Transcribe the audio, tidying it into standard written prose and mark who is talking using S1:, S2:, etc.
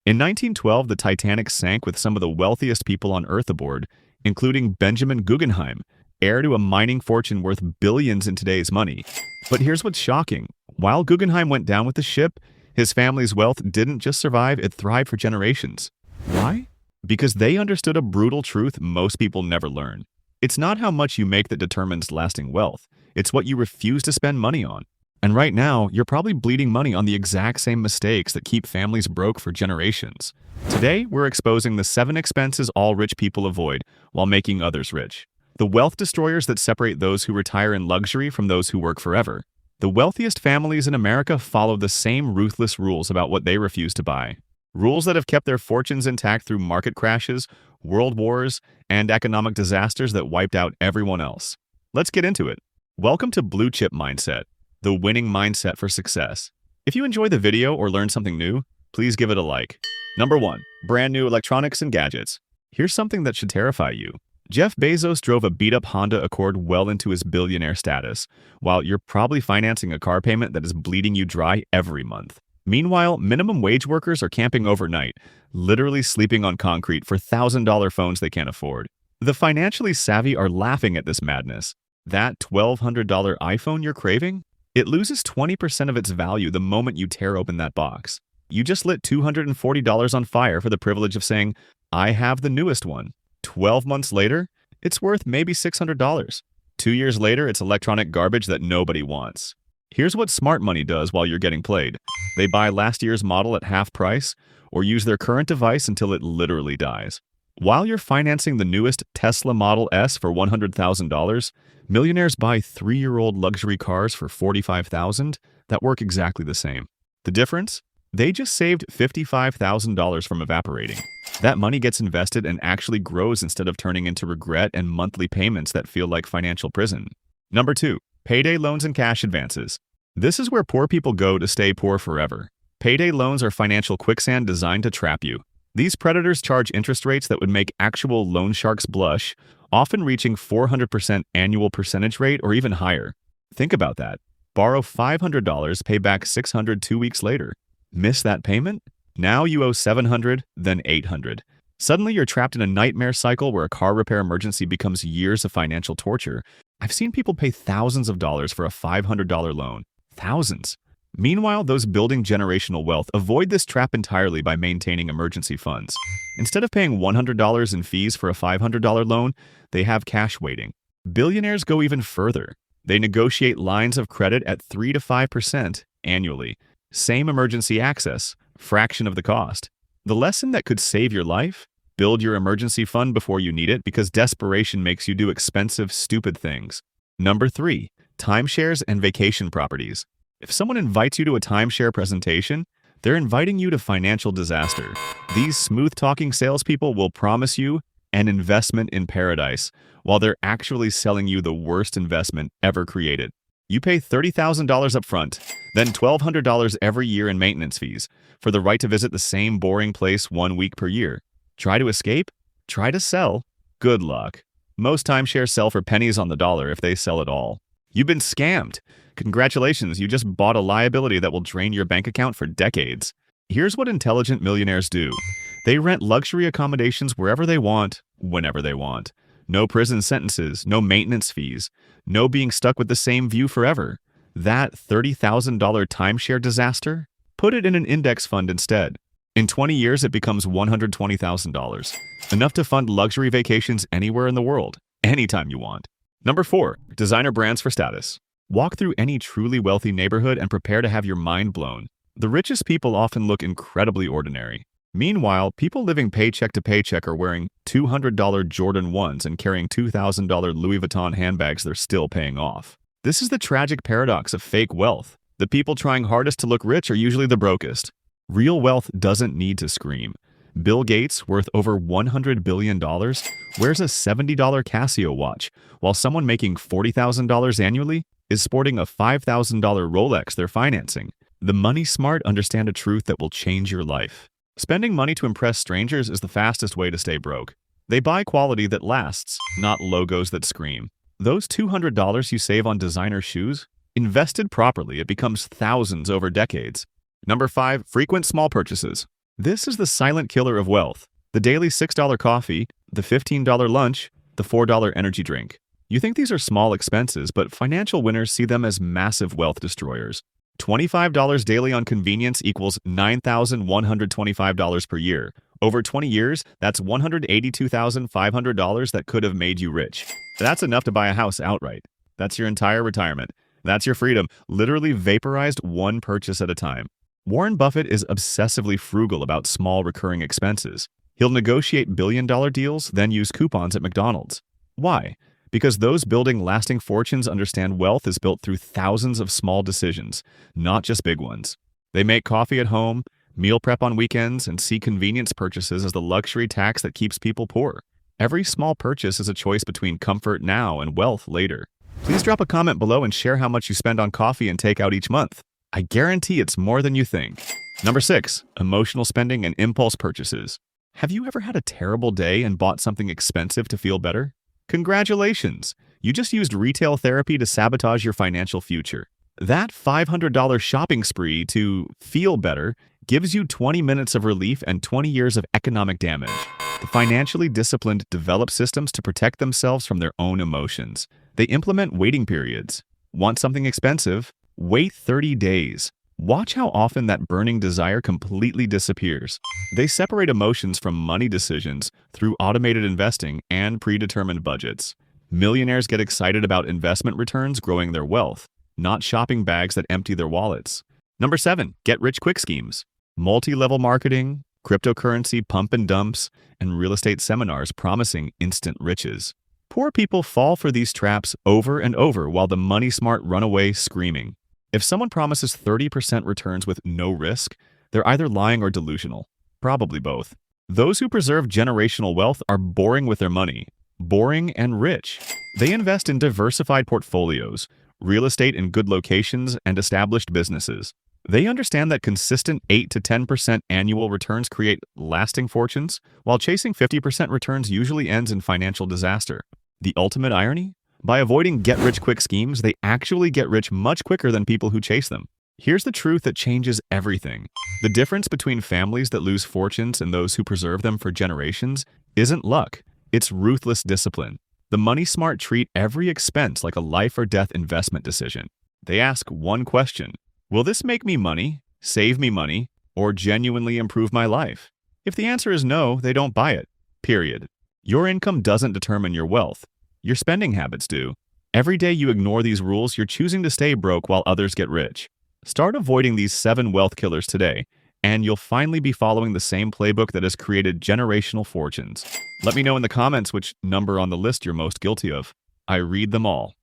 S1: In 1912, the Titanic sank with some of the wealthiest people on Earth aboard, including Benjamin Guggenheim, heir to a mining fortune worth billions in today's money. But here's what's shocking. While Guggenheim went down with the ship, his family's wealth didn't just survive, it thrived for generations. Why? Because they understood a brutal truth most people never learn. It's not how much you make that determines lasting wealth. It's what you refuse to spend money on. And right now, you're probably bleeding money on the exact same mistakes that keep families broke for generations. Today, we're exposing the 7 expenses all rich people avoid while making others rich. The wealth destroyers that separate those who retire in luxury from those who work forever. The wealthiest families in America follow the same ruthless rules about what they refuse to buy. Rules that have kept their fortunes intact through market crashes, world wars, and economic disasters that wiped out everyone else. Let's get into it. Welcome to Blue Chip Mindset, the winning mindset for success. If you enjoy the video or learned something new, please give it a like. Number 1. Brand new electronics and gadgets. Here's something that should terrify you. Jeff Bezos drove a beat-up Honda Accord well into his billionaire status, while you're probably financing a car payment that is bleeding you dry every month. Meanwhile, minimum wage workers are camping overnight, literally sleeping on concrete for $1,000 phones they can't afford. The financially savvy are laughing at this madness. That $1,200 iPhone you're craving? It loses 20% of its value the moment you tear open that box. You just lit $240 on fire for the privilege of saying, "I have the newest one." 12 months later, it's worth maybe $600. 2 years later, it's electronic garbage that nobody wants. Here's what smart money does while you're getting played. They buy last year's model at half price or use their current device until it literally dies. While you're financing the newest Tesla Model S for $100,000, millionaires buy 3-year-old luxury cars for $45,000 that work exactly the same. The difference? They just saved $55,000 from evaporating. That money gets invested and actually grows instead of turning into regret and monthly payments that feel like financial prison. Number 2. Payday loans and cash advances. This is where poor people go to stay poor forever. Payday loans are financial quicksand designed to trap you. These predators charge interest rates that would make actual loan sharks blush, often reaching 400% annual percentage rate or even higher. Think about that. Borrow $500, pay back $600 2 weeks later. Miss that payment? Now you owe $700, then $800. Suddenly you're trapped in a nightmare cycle where a car repair emergency becomes years of financial torture. I've seen people pay thousands of dollars for a $500 loan. Thousands. Meanwhile, those building generational wealth avoid this trap entirely by maintaining emergency funds. Instead of paying $100 in fees for a $500 loan, they have cash waiting. Billionaires go even further. They negotiate lines of credit at 3 to 5% annually. Same emergency access, fraction of the cost. The lesson that could save your life? Build your emergency fund before you need it because desperation makes you do expensive, stupid things. Number 3. Timeshares and vacation properties. If someone invites you to a timeshare presentation, they're inviting you to financial disaster. These smooth-talking salespeople will promise you an investment in paradise, while they're actually selling you the worst investment ever created. You pay $30,000 up front, then $1,200 every year in maintenance fees for the right to visit the same boring place 1 week per year. Try to escape? Try to sell? Good luck. Most timeshares sell for pennies on the dollar if they sell at all. You've been scammed. Congratulations, you just bought a liability that will drain your bank account for decades. Here's what intelligent millionaires do. They rent luxury accommodations wherever they want, whenever they want. No prison sentences, no maintenance fees, no being stuck with the same view forever. That $30,000 timeshare disaster? Put it in an index fund instead. In 20 years, it becomes $120,000. Enough to fund luxury vacations anywhere in the world, anytime you want. Number 4. Designer brands for status. Walk through any truly wealthy neighborhood and prepare to have your mind blown. The richest people often look incredibly ordinary. Meanwhile, people living paycheck to paycheck are wearing $200 Jordan 1s and carrying $2,000 Louis Vuitton handbags they're still paying off. This is the tragic paradox of fake wealth. The people trying hardest to look rich are usually the brokest. Real wealth doesn't need to scream. Bill Gates, worth over $100 billion, wears a $70 Casio watch, while someone making $40,000 annually is sporting a $5,000 Rolex they're financing. The money smart understand a truth that will change your life. Spending money to impress strangers is the fastest way to stay broke. They buy quality that lasts, not logos that scream. Those $200 you save on designer shoes? Invested properly, it becomes thousands over decades. Number 5. Frequent small purchases. This is the silent killer of wealth. The daily $6 coffee, the $15 lunch, the $4 energy drink. You think these are small expenses, but financial winners see them as massive wealth destroyers. $25 daily on convenience equals $9,125 per year. Over 20 years, that's $182,500 that could have made you rich. That's enough to buy a house outright. That's your entire retirement. That's your freedom, literally vaporized one purchase at a time. Warren Buffett is obsessively frugal about small recurring expenses. He'll negotiate billion-dollar deals, then use coupons at McDonald's. Why? Because those building lasting fortunes understand wealth is built through thousands of small decisions, not just big ones. They make coffee at home, meal prep on weekends, and see convenience purchases as the luxury tax that keeps people poor. Every small purchase is a choice between comfort now and wealth later. Please drop a comment below and share how much you spend on coffee and takeout each month. I guarantee it's more than you think. Number 6, emotional spending and impulse purchases. Have you ever had a terrible day and bought something expensive to feel better? Congratulations! You just used retail therapy to sabotage your financial future. That $500 shopping spree to feel better gives you 20 minutes of relief and 20 years of economic damage. The financially disciplined develop systems to protect themselves from their own emotions. They implement waiting periods. Want something expensive? Wait 30 days. Watch how often that burning desire completely disappears. They separate emotions from money decisions through automated investing and predetermined budgets. Millionaires get excited about investment returns growing their wealth, not shopping bags that empty their wallets. Number 7, get-rich-quick schemes. Multi-level marketing, cryptocurrency pump and dumps, and real estate seminars promising instant riches. Poor people fall for these traps over and over while the money-smart run away screaming. If someone promises 30% returns with no risk, they're either lying or delusional. Probably both. Those who preserve generational wealth are boring with their money. Boring and rich. They invest in diversified portfolios, real estate in good locations, and established businesses. They understand that consistent 8 to 10% annual returns create lasting fortunes, while chasing 50% returns usually ends in financial disaster. The ultimate irony? By avoiding get-rich-quick schemes, they actually get rich much quicker than people who chase them. Here's the truth that changes everything. The difference between families that lose fortunes and those who preserve them for generations isn't luck, it's ruthless discipline. The money-smart treat every expense like a life-or-death investment decision. They ask one question: will this make me money, save me money, or genuinely improve my life? If the answer is no, they don't buy it. Period. Your income doesn't determine your wealth. Your spending habits do. Every day you ignore these rules, you're choosing to stay broke while others get rich. Start avoiding these 7 wealth killers today, and you'll finally be following the same playbook that has created generational fortunes. Let me know in the comments which number on the list you're most guilty of. I read them all.